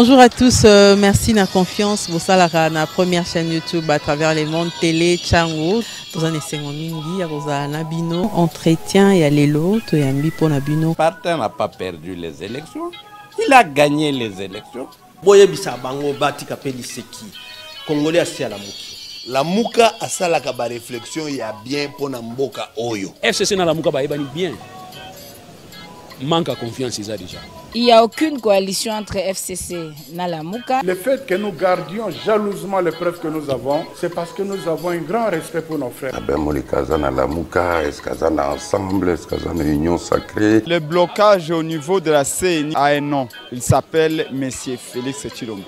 Bonjour à tous, merci de la confiance. Vous savez, la première chaîne YouTube à travers les mondes télé, Tchango. Dans un essai mingi, à Nabino, entretien et à l'élo, et à Mbipo Nabino. Partin n'a pas perdu les élections, il a gagné les élections. Boye bisa bango bati kapeli seki. Congolais asi à la muki. La muka asala kaba réflexion ya bien pour mboka oyo. FCC na la muka ba ebani bien. Manque à confiance déjà. Il n'y a aucune coalition entre FCC et Nalamuka. Le fait que nous gardions jalousement les preuves que nous avons, c'est parce que nous avons un grand respect pour nos frères. Ensemble, union sacrée. Le blocage au niveau de la CNI a un nom. Il s'appelle M. Félix Tshilombo.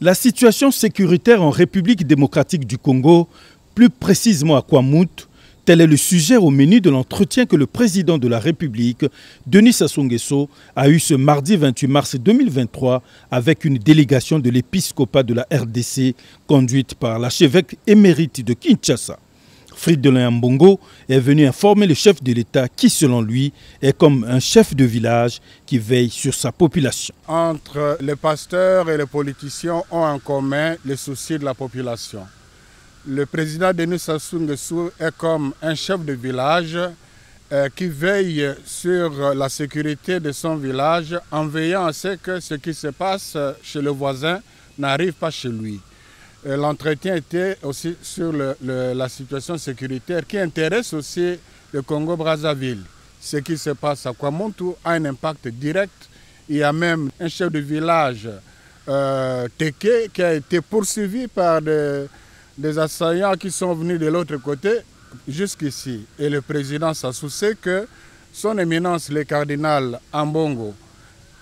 La situation sécuritaire en République démocratique du Congo, plus précisément à Kwamouth, tel est le sujet au menu de l'entretien que le président de la République, Denis Sassou Nguesso, a eu ce mardi 28 mars 2023 avec une délégation de l'épiscopat de la RDC conduite par l'archevêque émérite de Kinshasa. Fridolin Ambongo est venu informer le chef de l'État qui, selon lui, est comme un chef de village qui veille sur sa population. Entre les pasteurs et les politiciens ont en commun les soucis de la population. Le président Denis Sassou Nguesso est comme un chef de village qui veille sur la sécurité de son village en veillant à ce que ce qui se passe chez le voisin n'arrive pas chez lui. L'entretien était aussi sur la situation sécuritaire qui intéresse aussi le Congo-Brazzaville. Ce qui se passe à Kwamouth a un impact direct. Il y a même un chef de village, Teke, qui a été poursuivi par des assaillants qui sont venus de l'autre côté jusqu'ici. Et le président Sassou sait que son éminence, le cardinal Ambongo,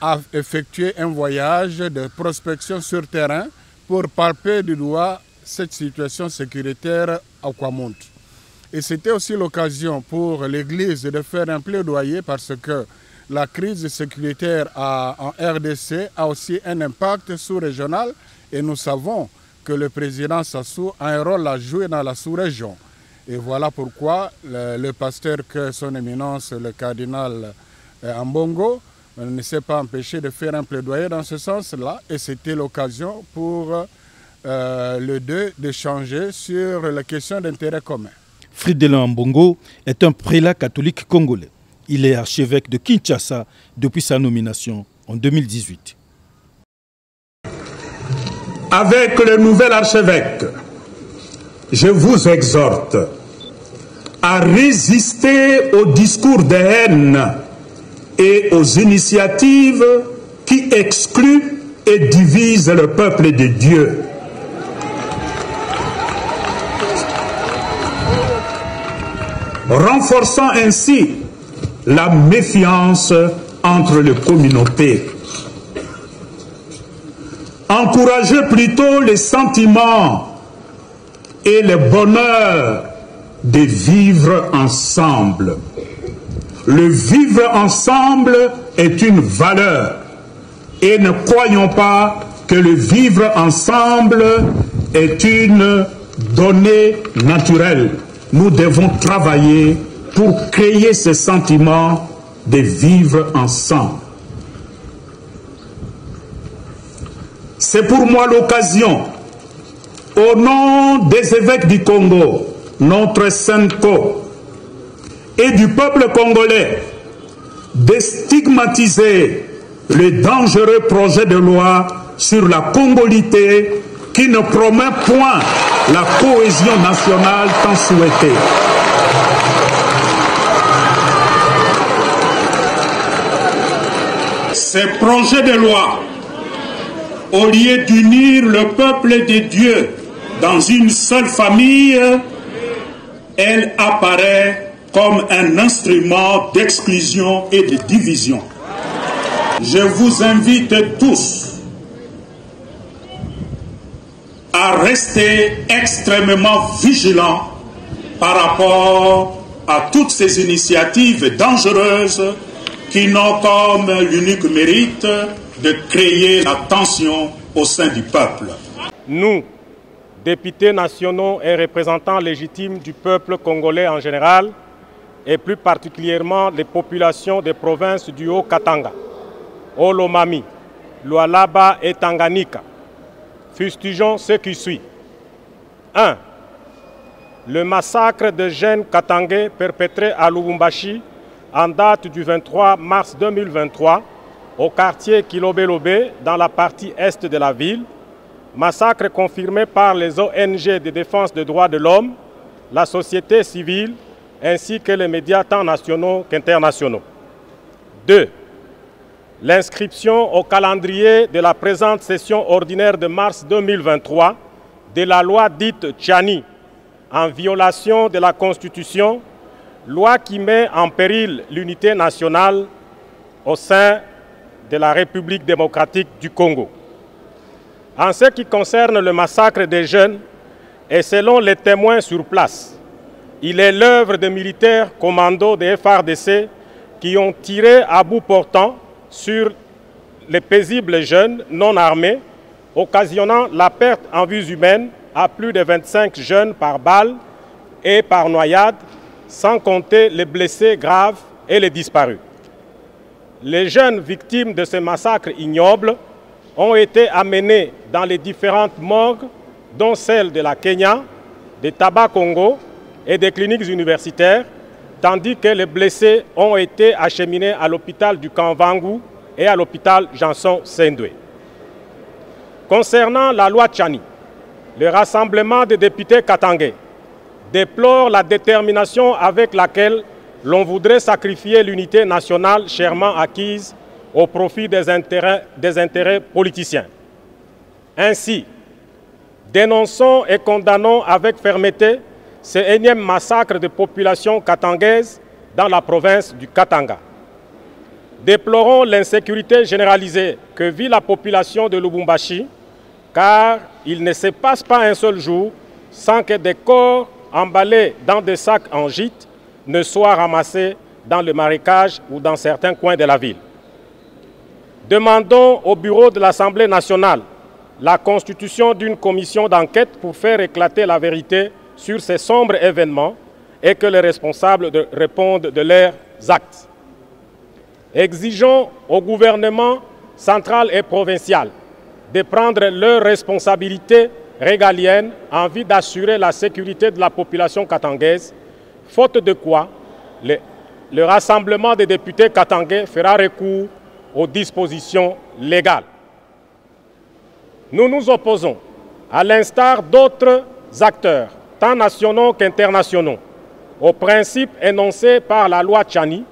a effectué un voyage de prospection sur terrain pour palper du doigt cette situation sécuritaire à Kwamouth. Et c'était aussi l'occasion pour l'Église de faire un plaidoyer parce que la crise sécuritaire en RDC a aussi un impact sous-régional et nous savons que le président Sassou a un rôle à jouer dans la sous-région. Et voilà pourquoi le pasteur que son éminence, le cardinal Ambongo, ne s'est pas empêché de faire un plaidoyer dans ce sens-là. Et c'était l'occasion pour les deux d'échanger sur la question d'intérêt commun. Fridolin Ambongo est un prélat catholique congolais. Il est archevêque de Kinshasa depuis sa nomination en 2018. Avec le nouvel archevêque, je vous exhorte à résister aux discours de haine et aux initiatives qui excluent et divisent le peuple de Dieu. Renforçant ainsi la méfiance entre les communautés. Encouragez plutôt les sentiments et le bonheur de vivre ensemble. Le vivre ensemble est une valeur et ne croyons pas que le vivre ensemble est une donnée naturelle. Nous devons travailler pour créer ce sentiment de vivre ensemble. C'est pour moi l'occasion, au nom des évêques du Congo, notre Senko, et du peuple congolais, de stigmatiser le dangereux projet de loi sur la congolité qui ne promet point la cohésion nationale tant souhaitée. Ces projets de loi, au lieu d'unir le peuple de Dieu dans une seule famille, elle apparaît comme un instrument d'exclusion et de division. Je vous invite tous à rester extrêmement vigilants par rapport à toutes ces initiatives dangereuses qui n'ont comme l'unique mérite de créer la tension au sein du peuple. Nous, députés nationaux et représentants légitimes du peuple congolais en général, et plus particulièrement les populations des provinces du Haut-Katanga, Olomami, Lualaba et Tanganyika. Fustigeons ce qui suit. 1. Le massacre de jeunes katangais perpétré à Lubumbashi en date du 23 mars 2023 au quartier Kilobelobe dans la partie est de la ville, massacre confirmé par les ONG de défense des droits de l'homme, la société civile ainsi que les médias tant nationaux qu'internationaux. 2. L'inscription au calendrier de la présente session ordinaire de mars 2023 de la loi dite Tchani, en violation de la Constitution, loi qui met en péril l'unité nationale au sein de la République démocratique du Congo. En ce qui concerne le massacre des jeunes, et selon les témoins sur place, il est l'œuvre de militaires commandos des FARDC qui ont tiré à bout portant sur les paisibles jeunes non armés, occasionnant la perte en vies humaines à plus de 25 jeunes par balle et par noyade, sans compter les blessés graves et les disparus. Les jeunes victimes de ce massacre ignoble ont été amenés dans les différentes morgues, dont celle de la Kenya, de Taba Congo et des cliniques universitaires, tandis que les blessés ont été acheminés à l'hôpital du Kamvangu et à l'hôpital Janson Sendwe. Concernant la loi Tchani, le rassemblement des députés katangais déplore la détermination avec laquelle l'on voudrait sacrifier l'unité nationale chèrement acquise au profit des intérêts politiciens. Ainsi, dénonçons et condamnons avec fermeté ce énième massacre de population katangaises dans la province du Katanga. Déplorons l'insécurité généralisée que vit la population de Lubumbashi, car il ne se passe pas un seul jour sans que des corps emballés dans des sacs en gîte ne soient ramassés dans le marécage ou dans certains coins de la ville. Demandons au bureau de l'Assemblée nationale la constitution d'une commission d'enquête pour faire éclater la vérité sur ces sombres événements et que les responsables répondent de leurs actes. Exigeons au gouvernement central et provincial de prendre leurs responsabilités régaliennes en vue d'assurer la sécurité de la population katangaise, faute de quoi le rassemblement des députés katangais fera recours aux dispositions légales. Nous nous opposons, à l'instar d'autres acteurs, tant nationaux qu'internationaux, aux principes énoncés par la loi Tchani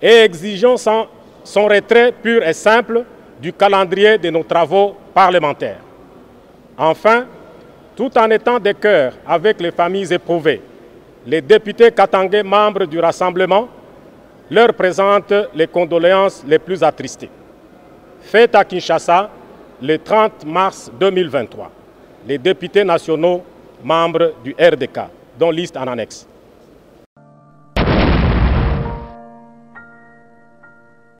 et exigeons son retrait pur et simple du calendrier de nos travaux parlementaires. Enfin, tout en étant de cœur avec les familles éprouvées, les députés katangais membres du Rassemblement leur présentent les condoléances les plus attristées. Faites à Kinshasa le 30 mars 2023. Les députés nationaux membres du RDK, dont liste en annexe.